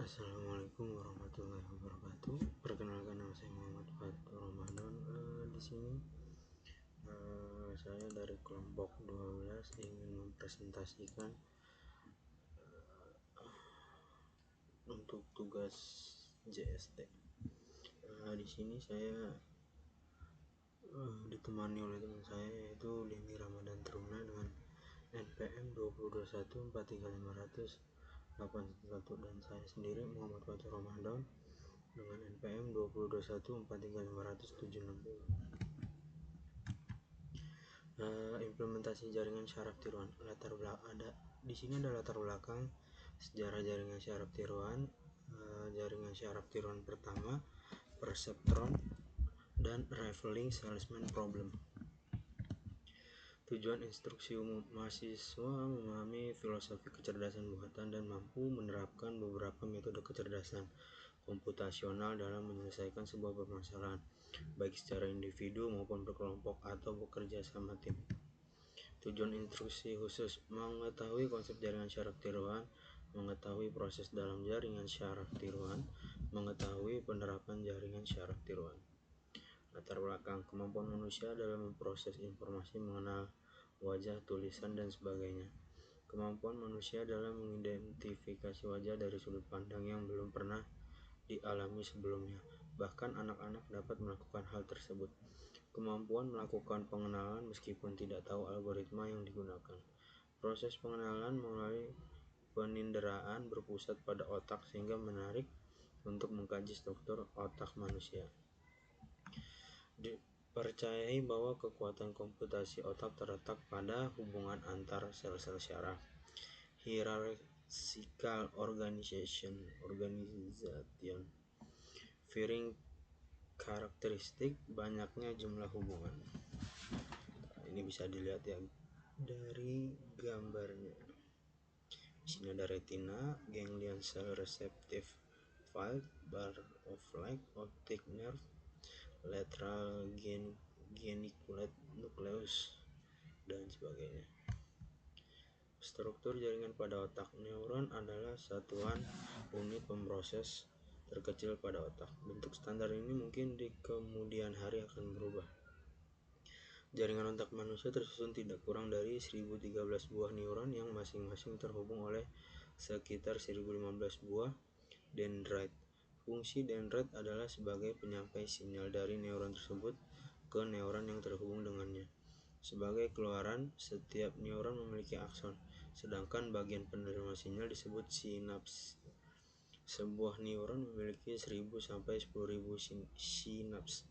Assalamualaikum warahmatullahi wabarakatuh. Perkenalkan, nama saya Muhammad Fatur Ramadan. Di sini saya dari kelompok 12 ingin mempresentasikan untuk tugas JST. Di sini saya ditemani oleh teman saya, yaitu Lini Ramadan Teruna dengan NPM 202143500 811, dan saya sendiri Muhammad Fatur Ramadan dengan NPM 202143500 Implementasi jaringan syaraf tiruan. Di sini ada latar belakang sejarah jaringan syaraf tiruan. Jaringan syaraf tiruan pertama, perseptron dan Ravelling salesman problem. Tujuan instruksi umum: mahasiswa memahami filosofi kecerdasan buatan dan mampu menerapkan beberapa metode kecerdasan komputasional dalam menyelesaikan sebuah permasalahan, baik secara individu maupun berkelompok atau bekerja sama tim. Tujuan instruksi khusus: mengetahui konsep jaringan syaraf tiruan, mengetahui proses dalam jaringan syaraf tiruan, mengetahui penerapan jaringan syaraf tiruan. Latar belakang: kemampuan manusia dalam memproses informasi, mengenal wajah, tulisan, dan sebagainya. Kemampuan manusia dalam mengidentifikasi wajah dari sudut pandang yang belum pernah dialami sebelumnya. Bahkan anak-anak dapat melakukan hal tersebut. Kemampuan melakukan pengenalan meskipun tidak tahu algoritma yang digunakan. Proses pengenalan melalui peninderaan berpusat pada otak sehingga menarik untuk mengkaji struktur otak manusia. Dipercayai bahwa kekuatan komputasi otak terletak pada hubungan antar sel-sel syaraf. Hierarchical organization varying karakteristik, banyaknya jumlah hubungan. Ini bisa dilihat ya dari gambarnya. Di sini ada retina, ganglion cell, receptive field, bar of light, optic nerve, lateral geniculate nucleus, dan sebagainya. Struktur jaringan pada otak. Neuron adalah satuan unit pemroses terkecil pada otak. Bentuk standar ini mungkin di kemudian hari akan berubah. Jaringan otak manusia tersusun tidak kurang dari 1013 buah neuron yang masing-masing terhubung oleh sekitar 1015 buah dendrit. Fungsi dendrit adalah sebagai penyampai sinyal dari neuron tersebut ke neuron yang terhubung dengannya. Sebagai keluaran, setiap neuron memiliki akson, sedangkan bagian penerima sinyal disebut sinaps. Sebuah neuron memiliki 1000 sampai 10.000 sinaps.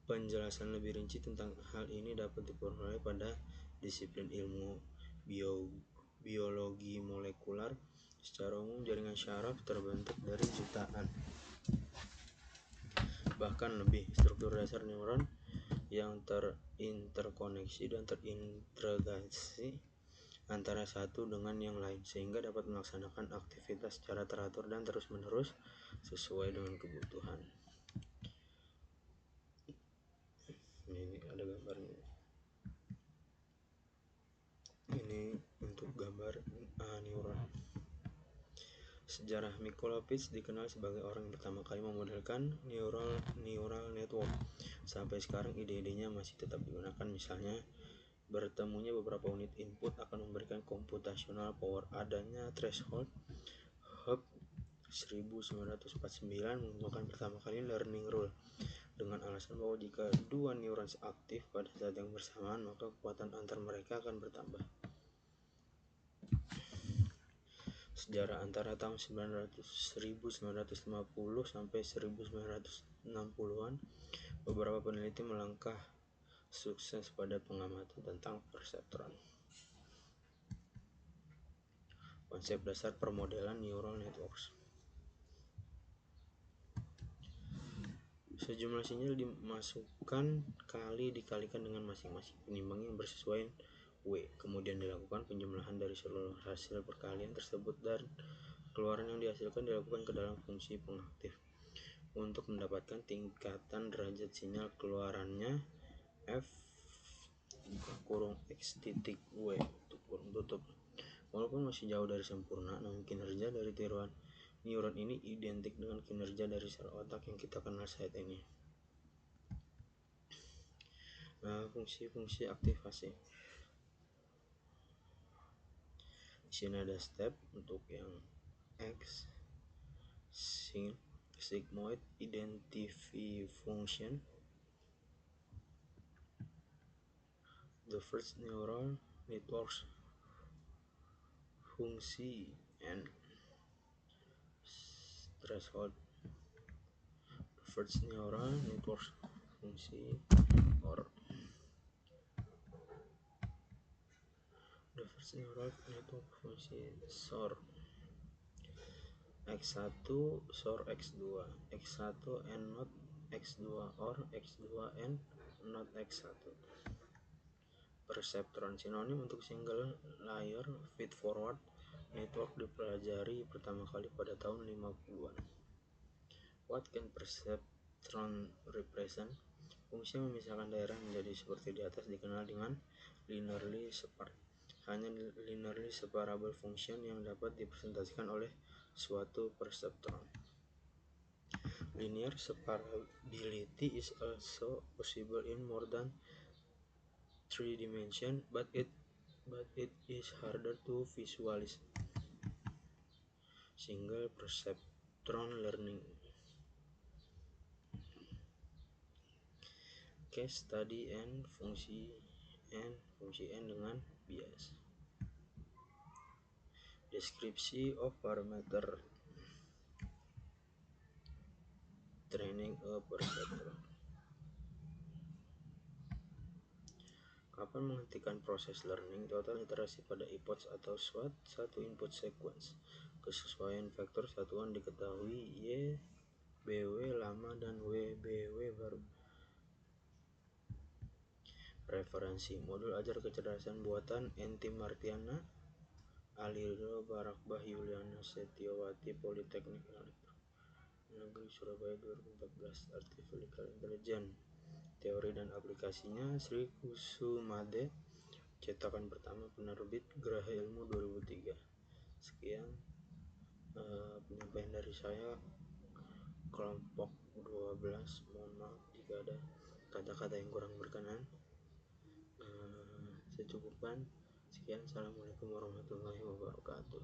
Penjelasan lebih rinci tentang hal ini dapat diperoleh pada disiplin ilmu biologi molekular. Secara umum, jaringan syaraf terbentuk dari jutaan, bahkan lebih, struktur dasar neuron yang terinterkoneksi dan terintegrasi antara satu dengan yang lain, sehingga dapat melaksanakan aktivitas secara teratur dan terus-menerus sesuai dengan kebutuhan. Ini ada gambarnya. Ini untuk gambar neuron. Sejarah: Mikolowicz dikenal sebagai orang yang pertama kali memodelkan neural network. Sampai sekarang ide-idenya masih tetap digunakan. Misalnya, bertemunya beberapa unit input akan memberikan computational power. Adanya threshold Hub 1949 menggunakan pertama kali learning rule dengan alasan bahwa jika dua neuron aktif pada saat yang bersamaan, maka kekuatan antar mereka akan bertambah. Sejarah antara tahun 1950 sampai 1960-an, beberapa peneliti melangkah sukses pada pengamatan tentang perseptron. Konsep dasar permodelan neural networks. Sejumlah sinyal dimasukkan kali dikalikan dengan masing-masing penimbang yang bersesuaian W. Kemudian dilakukan penjumlahan dari seluruh hasil perkalian tersebut dan keluaran yang dihasilkan dilakukan ke dalam fungsi pengaktif. Untuk mendapatkan tingkatan derajat sinyal keluarannya, F X titik W tutup. Walaupun masih jauh dari sempurna, namun kinerja dari tiruan Neuron ini identik dengan kinerja dari sel otak yang kita kenal saat ini. Fungsi-fungsi aktivasi. Di sini ada step untuk yang X, sigmoid identify function. The first neural networks fungsi and threshold. The first neural networks fungsi or the first neural network fungsi SOR X1 SOR X2 X1 and not X2 or X2 and not X1. Perceptron sinonim untuk single layer feed forward network dipelajari pertama kali pada tahun 50-an. What can perceptron represent? Fungsi memisahkan daerah menjadi seperti di atas dikenal dengan linearly separate. Hanya linearly separable function yang dapat dipresentasikan oleh suatu perceptron. Linear separability is also possible in more than 3 dimensions, but it is harder to visualize. Single perceptron learning. Case study and fungsi n dengan bias. Deskripsi of parameter training a perceptron. Kapan menghentikan proses learning? Total iterasi pada epoch atau satu input sequence. Kesesuaian vektor satuan diketahui Y, BW lama dan WBW baru. Referensi modul ajar kecerdasan buatan Enti Martiana, Aliro Barakbah Yuliana Setiawati Politeknik Negeri Surabaya 2014. Artificial Intelligence teori dan aplikasinya Sri Kusumade, cetakan pertama penerbit Graha Ilmu 2003. Sekian penyampaian dari saya, kelompok 12. Mohon maaf jika ada kata-kata yang kurang berkenan. Secukupkan. Sekian, assalamualaikum warahmatullahi wabarakatuh.